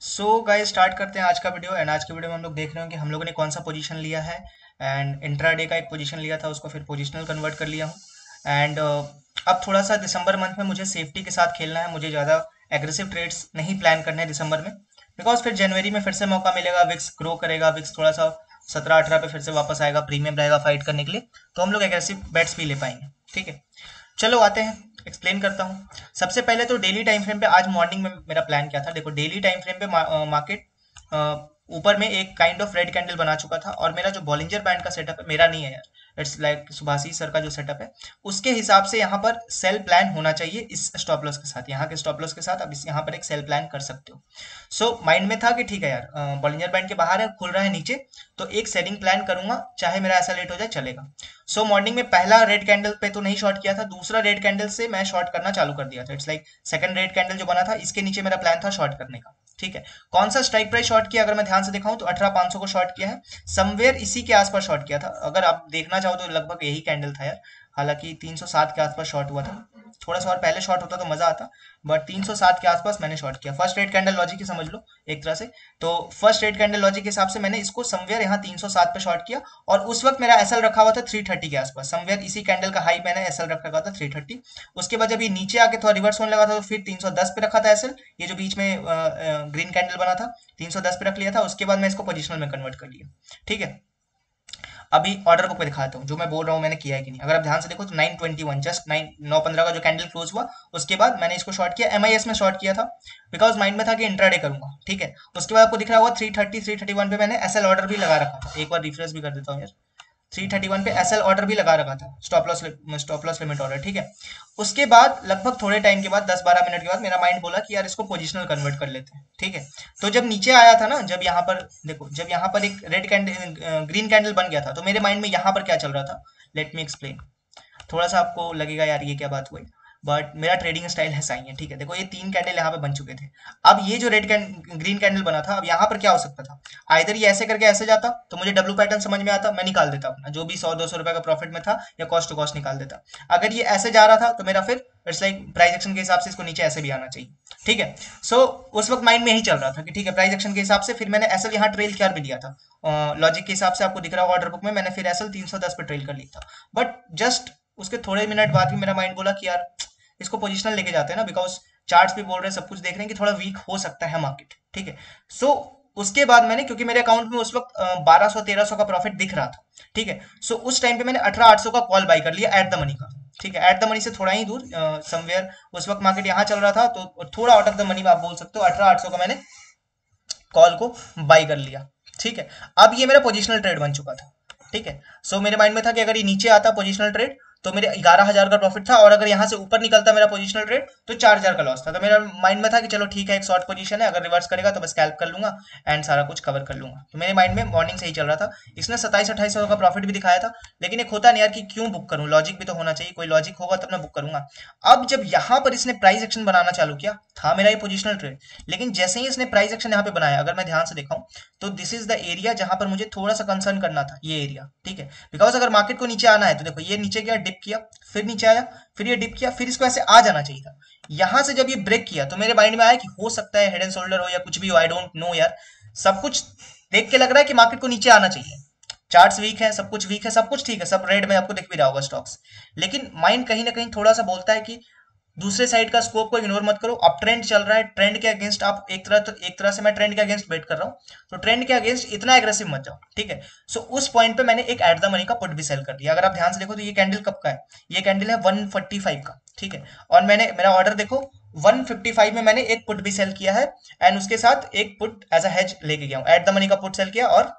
So guys start करते हैं आज का वीडियो। एंड आज के वीडियो में हम लोग देख रहे हो कि हम लोगों ने कौन सा पोजीशन लिया है। एंड इंट्राडे का एक पोजीशन लिया था, उसको फिर पोजिशनल कन्वर्ट कर लिया हूँ। एंड अब थोड़ा सा दिसंबर मंथ में मुझे सेफ्टी के साथ खेलना है, मुझे ज़्यादा एग्रेसिव ट्रेड्स नहीं प्लान करने हैं दिसंबर में। बिकॉज फिर जनवरी में फिर से मौका मिलेगा, विक्स ग्रो करेगा, विक्स थोड़ा सा 17-18 पे फिर से वापस आएगा, प्रीमियम रहेगा फाइट करने के लिए, तो हम लोग एग्रेसिव बेट्स भी ले पाएंगे। ठीक है, चलो आते हैं, एक्सप्लेन करता हूँ। सबसे पहले तो डेली टाइम फ्रेम पे आज मॉर्निंग में मेरा प्लान क्या था। देखो डेली टाइम फ्रेम पे मार्केट ऊपर में एक काइंड ऑफ रेड कैंडल बना चुका था, और मेरा जो बॉलिंजर बैंड का सेटअप है, मेरा नहीं है यार, इट्स लाइक सुभाषी सर का जो सेटअप है, उसके हिसाब से यहाँ पर सेल प्लान होना चाहिए। इस स्टॉप लॉस के साथ, यहाँ के स्टॉप लॉस के साथ अब इस यहाँ पर एक सेल प्लान कर सकते हो। सो माइंड में था कि ठीक है यार, बॉलिंजर बैंड के बाहर है, खुल रहा है नीचे, तो एक सेलिंग प्लान करूंगा, चाहे मेरा ऐसा लेट हो जाए चलेगा। सो मॉर्निंग में पहला रेड कैंडल पे तो नहीं शॉर्ट किया था, दूसरा रेड कैंडल से मैं शॉर्ट करना चालू कर दिया था। It's like second red candle जो बना था, इसके नीचे मेरा प्लान था शॉर्ट करने का। ठीक है, कौन सा स्ट्राइक प्राइस शॉर्ट किया, अगर मैं ध्यान से दिखाऊं तो 18,500 को शॉर्ट किया है, समवेयर इसी के आसपास शॉर्ट किया था। अगर आप देखना चाहो तो लगभग यही कैंडल था यार, हालांकि 307 के आसपास शॉर्ट हुआ था। थोड़ा सा और पहले शॉर्ट होता तो मजा आता, बट 307 के आसपास मैंने शॉर्ट किया। फर्स्ट रेड कैंडल लॉजिक ही समझ लो एक तरह से। तो फर्स्ट रेड कैंडल लॉजिक के हिसाब से मैंने इसको समवेयर यहाँ 307 पे शॉर्ट किया, और उस वक्त मेरा एसएल रखा हुआ था 330 के आसपास, समवेयर इसी कैंडल का हाई मैंने एसएल रख रखा था 330। उसके बाद जब ये नीचे आके थोड़ा रिवर्स होने लगा था, तो फिर 310 पे रखा था एसएल, ये जो बीच में ग्रीन कैंडल बना था 310 पे रख लिया था। उसके बाद मैं इसको पोजिशनल में कन्वर्ट कर लिया। ठीक है, अभी ऑर्डर बुक पे दिखाता हूँ जो मैं बोल रहा हूँ मैंने किया है कि नहीं। अगर आप ध्यान से देखो तो 921 जस्ट 9:15 का जो कैंडल क्लोज हुआ, उसके बाद मैंने इसको शॉर्ट किया, एमआईएस में शॉर्ट किया था, बिकॉज माइंड में था कि इंट्राडे करूंगा। ठीक है, उसके बाद आपको दिख रहा होगा 330 331 पे मैंने एसएल ऑर्डर भी लगा रखा था। एक बार रिफ्रेश भी कर देता हूँ यार, 331 पे एसएल ऑर्डर भी लगा रखा था, स्टॉप लॉस लिमिट ऑर्डर। ठीक है, उसके बाद लगभग थोड़े टाइम के बाद 10-12 मिनट के बाद मेरा माइंड बोला कि यार इसको पोजिशनल कन्वर्ट कर लेते हैं। ठीक है, तो जब नीचे आया था ना, जब यहाँ पर देखो, जब यहाँ पर एक रेड कैंडल ग्रीन कैंडल बन गया था, तो मेरे माइंड में यहाँ पर क्या चल रहा था, लेट मी एक्सप्लेन। थोड़ा सा आपको लगेगा यार ये क्या बात हुई, बट मेरा ट्रेडिंग स्टाइल ऐसा ही है। ठीक है, देखो ये तीन कैंडल यहाँ पे बन चुके थे। अब ये जो ग्रीन कैंडल बना था, अब यहाँ पर क्या हो सकता था, आइधर ये ऐसे करके ऐसे जाता तो मुझे डब्ल्यू पैटर्न समझ में आता, मैं निकाल देता अपना जो भी 100-200 रुपए का प्रॉफिट में था, या कॉस्ट टू कॉस्ट निकाल देता। अगर ये ऐसे जा रहा था तो मेरा फिर इट्स लाइक प्राइस एक्शन के हिसाब से इसको नीचे ऐसे भी आना चाहिए। ठीक है, सो उस वक्त माइंड में यही चल रहा था कि ठीक है, प्राइस एक्शन के हिसाब से फिर मैंने एसएल यहाँ ट्रेल कर भी दिया था। लॉजिक के हिसाब से आपको दिख रहा होगा ऑर्डर बुक में, मैंने फिर एसएल 310 पे ट्रेल कर लिया था। बट जस्ट उसके थोड़े मिनट बाद ही मेरा माइंड बोला कि यार इसको पोजिशनल लेके जाते हैं ना, बिकॉज चार्ट्स भी बोल रहे हैं, सब कुछ देख रहे हैं कि थोड़ा वीक हो सकता है मार्केट। ठीक है, सो उसके बाद मैंने, क्योंकि मेरे अकाउंट में उस वक्त 1200-1300 का प्रॉफिट दिख रहा था। ठीक है, सो उस टाइम पे मैंने 18,800 का कॉल बाई कर लिया एट द मनी का। ठीक है, एट द मनी से थोड़ा ही दूर, समवेयर उस वक्त मार्केट यहाँ चल रहा था, तो थोड़ा आउट ऑफ द मनी आप बोल सकते हो, 18,800 का मैंने कॉल को बाई कर लिया। ठीक है, अब ये मेरा पोजिशनल ट्रेड बन चुका था। ठीक है, सो मेरे माइंड में था कि अगर ये नीचे आता पोजिशनल ट्रेड तो मेरे 11,000 का प्रॉफिट था, और अगर यहाँ से ऊपर निकलता मेरा पोजिशनल ट्रेड तो 4,000 का लॉस था। तो मेरा माइंड में था कि चलो ठीक है, एक शॉर्ट पोजीशन है, अगर रिवर्स करेगा तो बस स्कैल्प कर लूंगा एंड सारा कुछ कवर कर लूंगा। तो मेरे माइंड में मॉर्निंग से ही चल रहा था। इसने 27-28 का प्रॉफिट भी दिखाया था, लेकिन एक होता नहीं यार कि क्यों बुक करूं, लॉजिक भी तो होना चाहिए, कोई लॉजिक होगा तब मैं बुक करूंगा। अब जब यहाँ पर इसने प्राइस एक्शन बनाना चालू किया, था मेरा ये पोजिशनल ट्रेड, लेकिन जैसे ही इसने प्राइस एक्शन यहाँ पे बनाया, अगर मैं ध्यान से दिखाऊं तो दिस इज द एरिया जहां पर मुझे थोड़ा सा कंसर्न करना था, ये एरिया। ठीक है, बिकॉज अगर मार्केट को नीचे आना है तो देखो ये नीचे गया, डिप किया, फिर नीचे आया, फिर ये डिप किया, फिर इसको ऐसे आ जाना चाहिए था। यहां से जब ये ब्रेक किया तो मेरे माइंड में आया कि हो सकता है हेड एंड शोल्डर हो या कुछ भी हो, आई डोंट नो यार। सब कुछ देख के लग रहा है कि मार्केट को नीचे आना चाहिए, चार्ट्स वीक है, सब कुछ वीक है, सब कुछ ठीक है, सब रेड में आपको दिख भी रहा होगा स्टॉक्स। लेकिन माइंड कहीं ना कहीं थोड़ा सा बोलता है कि दूसरे साइड का स्कोप को इग्नोर मत करो। अब ट्रेंड चल रहा है, ट्रेंड के अगेंस्ट आप एक तरह से मैं ट्रेंड के अगेंस्ट बेट कर रहा हूँ, तो ट्रेंड के अगेंस्ट इतना एग्रेसिव मत जाओ। ठीक है, सो उस पॉइंट पे मैंने एक एट द मनी का पुट भी सेल कर दिया। अगर आप ध्यान से देखो तो ये कैंडल कब का है, ये कैंडल है 145 का। ठीक है, और मैंने मेरा ऑर्डर देखो 155 में मैंने एक पुट भी सेल किया है, एंड उसके साथ एक पुट एज अ हेज लेके गया हूँ, एट द मनी का पुट सेल किया और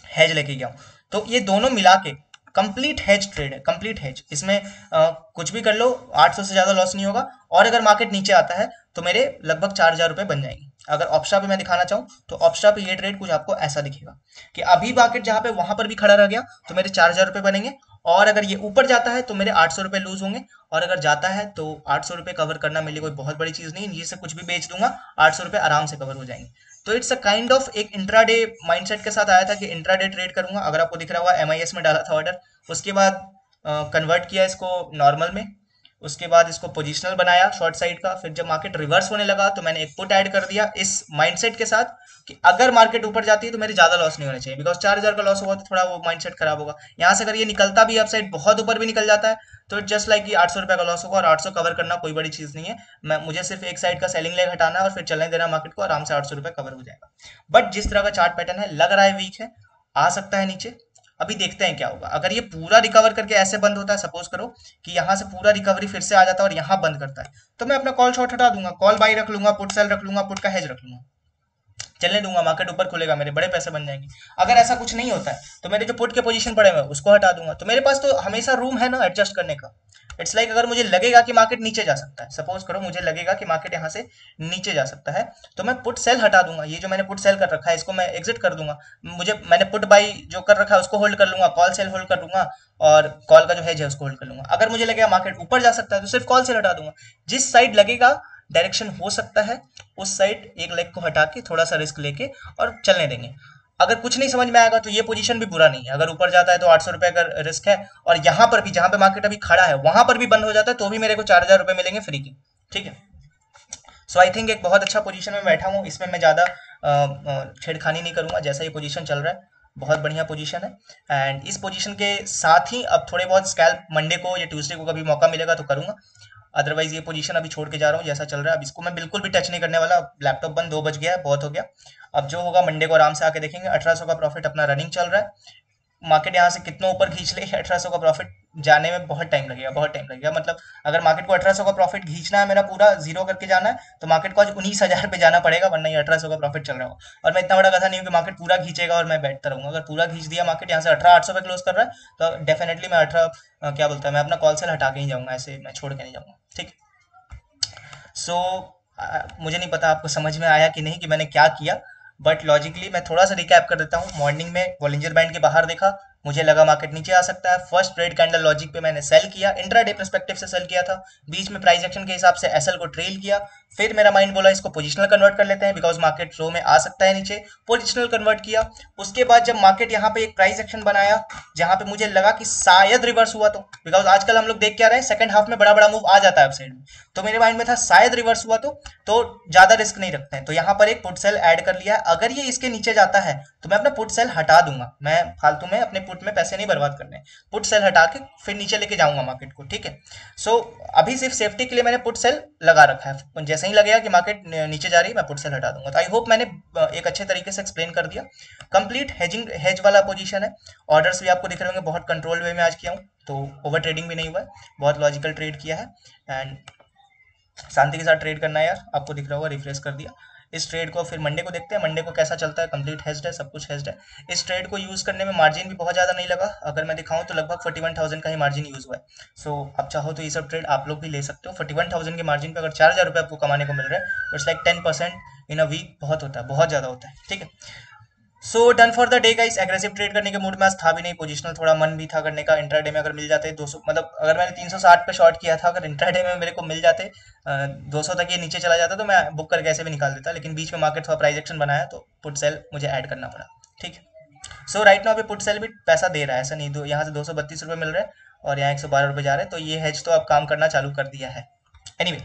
हेज लेके गया हूँ। तो ये दोनों मिला के कंप्लीट हेज ट्रेड है, कंप्लीट हेज। इसमें कुछ भी कर लो 800 से ज्यादा लॉस नहीं होगा, और अगर मार्केट नीचे आता है तो मेरे लगभग 4,000 रुपए बन जाएंगे। अगर ऑप्शा पे मैं दिखाना चाहूँ तो ऑप्शा पे ये ट्रेड कुछ आपको ऐसा दिखेगा कि अभी मार्केट जहां पे वहां पर भी खड़ा रह गया तो मेरे 4,000 रुपए बनेंगे, और अगर ये ऊपर जाता है तो मेरे 800 रुपए लूज होंगे, और अगर जाता है तो 800 रुपए कवर करना मेरे लिए कोई बहुत बड़ी चीज नहीं है, जिससे कुछ भी बेच दूंगा 800 रुपए आराम से कवर हो जाएंगे। तो इट्स अ काइंड ऑफ एक इंट्राडे माइंडसेट के साथ आया था कि इंट्राडे ट्रेड करूंगा। अगर आपको दिख रहा होगा एमआईएस में डाला था ऑर्डर, उसके बाद कन्वर्ट किया इसको नॉर्मल में, उसके बाद इसको पोजिशनल बनाया शॉर्ट साइड का। फिर जब मार्केट रिवर्स होने लगा तो मैंने एक पुट ऐड कर दिया इस माइंडसेट के साथ कि अगर मार्केट ऊपर जाती है तो मेरे ज्यादा लॉस नहीं होना चाहिए, बिकॉज 4000 का लॉस होगा तो थोड़ा वो माइंडसेट खराब होगा। यहाँ से अगर ये निकलता भी अपसाइड बहुत ऊपर भी निकल जाता है तो जस्ट लाइक कि 800 रुपए का लॉस होगा, और 800 कवर करना कोई बड़ी चीज नहीं है। मुझे सिर्फ एक साइड का सेलिंग लेग हटाना है और फिर चलने देना मार्केट को, आराम से 800 रुपए कवर हो जाएगा। बट जिस तरह का चार्ट पैटर्न है लग रहा है वीक है, आ सकता है नीचे। अभी देखते हैं क्या होगा। अगर ये पूरा रिकवर करके ऐसे बंद होता है, सपोज करो कि यहाँ से पूरा रिकवरी फिर से आ जाता है और यहाँ बंद करता है, तो मैं अपना कॉल शॉर्ट हटा दूंगा, कॉल बाई रख लूंगा, पुट सेल रख लूंगा, पुट का हेज रख लूंगा, चलने दूंगा, मार्केट ऊपर खुलेगा, मेरे बड़े पैसे बन जाएंगे। अगर ऐसा कुछ नहीं होता है तो मेरे जो पुट के पोजीशन पड़े हुए उसको हटा दूंगा। तो मेरे पास तो हमेशा रूम है ना एडजस्ट करने का। इट्स लाइक अगर मुझे लगेगा कि मार्केट नीचे जा सकता है, सपोज करो मुझे लगेगा कि मार्केट यहाँ से नीचे जा सकता है, तो मैं पुट सेल हटा दूंगा। ये जो मैंने पुट सेल कर रखा है इसको मैं एग्जिट कर दूंगा। मैंने पुट बाई जो कर रखा है उसको होल्ड कर लूंगा, कॉल सेल होल्ड कर लूंगा, और कॉल का जो हेज है उसको होल्ड कर लूंगा। अगर मुझे लगेगा मार्केट ऊपर जा सकता है तो सिर्फ कॉल सेल हटा दूंगा। जिस साइड लगेगा डायरेक्शन हो सकता है उस साइड एक लेग को हटा के थोड़ा सा रिस्क लेके और चलने देंगे। अगर कुछ नहीं समझ में आएगा तो ये पोजीशन भी बुरा नहीं है। अगर ऊपर जाता है तो 800 रुपए का रिस्क है, और यहाँ पर भी जहां पे मार्केट अभी खड़ा है वहां पर भी बंद हो जाता है तो भी मेरे को 4000 रुपए मिलेंगे फ्री के। ठीक है, सो आई थिंक एक बहुत अच्छा पोजीशन में बैठा हूँ। इसमें मैं ज्यादा छेड़खानी नहीं करूंगा, जैसा ये पोजीशन चल रहा है बहुत बढ़िया पोजीशन है। एंड इस पोजीशन के साथ ही अब थोड़े बहुत स्कैल्प मंडे को या ट्यूसडे को कभी मौका मिलेगा तो करूंगा। अदरवाइज ये पोजीशन अभी छोड़ के जा रहा हूँ जैसा चल रहा है। अब इसको मैं बिल्कुल भी टच नहीं करने वाला। लैपटॉप बंद, 2 बज गया है, बहुत हो गया। अब जो होगा मंडे को आराम से आके देखेंगे। 1800 का प्रॉफिट अपना रनिंग चल रहा है। मार्केट यहाँ से कितना ऊपर खींच ले, 1800 का प्रॉफिट जाने में बहुत टाइम लगेगा, बहुत टाइम लगेगा। मतलब अगर मार्केट को 1800 का प्रॉफिट खींचना है, मेरा पूरा जीरो करके जाना है, तो मार्केट को आज 19,000 पे जाना पड़ेगा, वरना ये 1800 का प्रॉफिट चल रहा हो। और मैं इतना बड़ा गधा नहीं हूँ कि मार्केट पूरा खींचेगा और मैं बैठता रहूंगा। अगर पूरा खींच दिया मार्केट यहाँ से 18,800 पे क्लोज कर रहा है तो डेफिनेटली मैं 18 क्या बोलता है, मैं अपना कॉल सेल हटा के ही जाऊंगा, ऐसे मैं छोड़ के नहीं जाऊंगा। ठीक, सो मुझे नहीं पता आपको समझ में आया कि नहीं कि मैंने क्या किया, बट लॉजिकली मैं थोड़ा सा रिकैप कर देता हूँ। मॉर्निंग में बॉलिंजर बैंड के बाहर देखा, मुझे लगा मार्केट नीचे आ सकता है। फर्स्ट ट्रेड कैंडल लॉजिक पे मैंने सेल किया, इंट्राडे पर्सपेक्टिव से सेल किया था, बीच में प्राइस एक्शन के हिसाब से एसएल को ट्रेल किया। फिर मेरा माइंड बोला इसको पोजिशनल कन्वर्ट कर लेते हैं, बिकॉज मार्केट रो में आ सकता है नीचे, पोजिशनल कन्वर्ट किया। उसके बाद जब मार्केट यहाँ पे एक प्राइस एक्शन बनाया जहां पे मुझे लगा कि शायद रिवर्स हुआ, तो बिकॉज आजकल हम लोग देख क्या रहे हैं, सेकंड हाफ में बड़ा बड़ा मूव आ जाता है अपसाइड में, तो मेरे माइंड में था शायद रिवर्स हुआ तो ज्यादा रिस्क नहीं रखते हैं, तो यहाँ पर एक पुट सेल ऐड कर लिया है। अगर ये इसके नीचे जाता है तो मैं अपना पुट सेल हटा दूंगा, मैं फालतू में अपने पुट में पैसे नहीं बर्बाद करने। पुट सेल हटा के फिर नीचे लेके जाऊंगा मार्केट को। ठीक है, सो अभी सिर्फ सेफ्टी के लिए मैंने पुट सेल लगा रखा है। जैसे ही लगेगा कि मार्केट नीचे जा रही है मैं पुट सेल हटा दूंगा। तो आई होप मैंने एक अच्छे तरीके से एक्सप्लेन कर दिया। कंप्लीट हेज वाला पोजीशन है। ऑर्डर्स भी आपको दिख रहे होंगे, बहुत कंट्रोल वे में आज किया हूँ, तो ओवर ट्रेडिंग भी नहीं हुआ है, बहुत लॉजिकल ट्रेड किया है एंड शांति के साथ ट्रेड करना है यार। आपको दिख रहा होगा, रिफ्रेश कर दिया। इस ट्रेड को फिर मंडे को देखते हैं, मंडे को कैसा चलता है। कंप्लीट हेज्ड है, सब कुछ हेज्ड है। इस ट्रेड को यूज करने में मार्जिन भी बहुत ज्यादा नहीं लगा। अगर मैं दिखाऊं तो लगभग 41,000 का ही मार्जिन यूज हुआ है। सो आप चाहो तो ये सब ट्रेड आप लोग भी ले सकते हो। 41,000 के मार्जिन पे अगर 4,000 रुपये आपको कमाने को मिल रहा है तो it's like 10% in a week, बहुत होता है, बहुत ज्यादा होता है। ठीक है, so done for the day guys. Aggressive trade करने के मूड में आज था भी नहीं, पोजिशनल थोड़ा मन भी था करने का। इंट्राडे में अगर मिल जाते 200, मतलब अगर मैंने 360 पे शॉर्ट किया था, अगर इंट्राडे में मेरे को मिल जाते 200 तक ये नीचे चला जाता तो मैं बुक करके ऐसे भी निकाल देता, लेकिन बीच में मार्केट थोड़ा प्राइस एक्शन बनाया तो पुट सेल मुझे ऐड करना पड़ा। ठीक है, सो राइट नाउ अभी पुट सेल भी पैसा दे रहा है, ऐसा नहीं, यहाँ से 232 रुपये मिल रहे हैं और यहाँ 112 रुपये जा रहे हैं, तो ये हेज तो अब काम करना चालू कर दिया है। एनीवे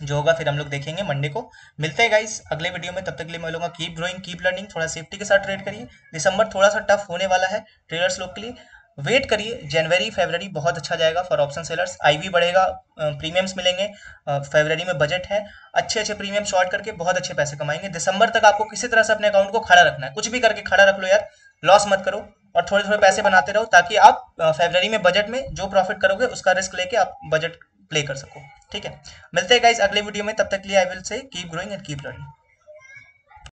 जो होगा फिर हम लोग देखेंगे मंडे को। मिलते हैं गाइस अगले वीडियो में, तब तक के लिए मैं बोलूँगा कीप ग्रोइंग, कीप लर्निंग, थोड़ा सेफ्टी के साथ ट्रेड करिए। दिसंबर थोड़ा सा टफ होने वाला है ट्रेडर्स लोग के लिए, वेट करिए। जनवरी फरवरी बहुत अच्छा जाएगा फॉर ऑप्शन सेलर्स। आईवी बढ़ेगा, प्रीमियम्स मिलेंगे। फरवरी में बजट है, अच्छे अच्छे प्रीमियम शॉर्ट करके बहुत अच्छे पैसे कमाएंगे। दिसंबर तक आपको किसी तरह से अपने अकाउंट को खड़ा रखना है, कुछ भी करके खड़ा रख लो यार, लॉस मत करो और थोड़े थोड़े पैसे बनाते रहो, ताकि आप फरवरी में बजट में जो प्रॉफिट करोगे उसका रिस्क लेके आप बजट प्ले कर सको। ठीक है, मिलते हैं गाइस अगले वीडियो में, तब तक के लिए I will say keep growing and keep learning.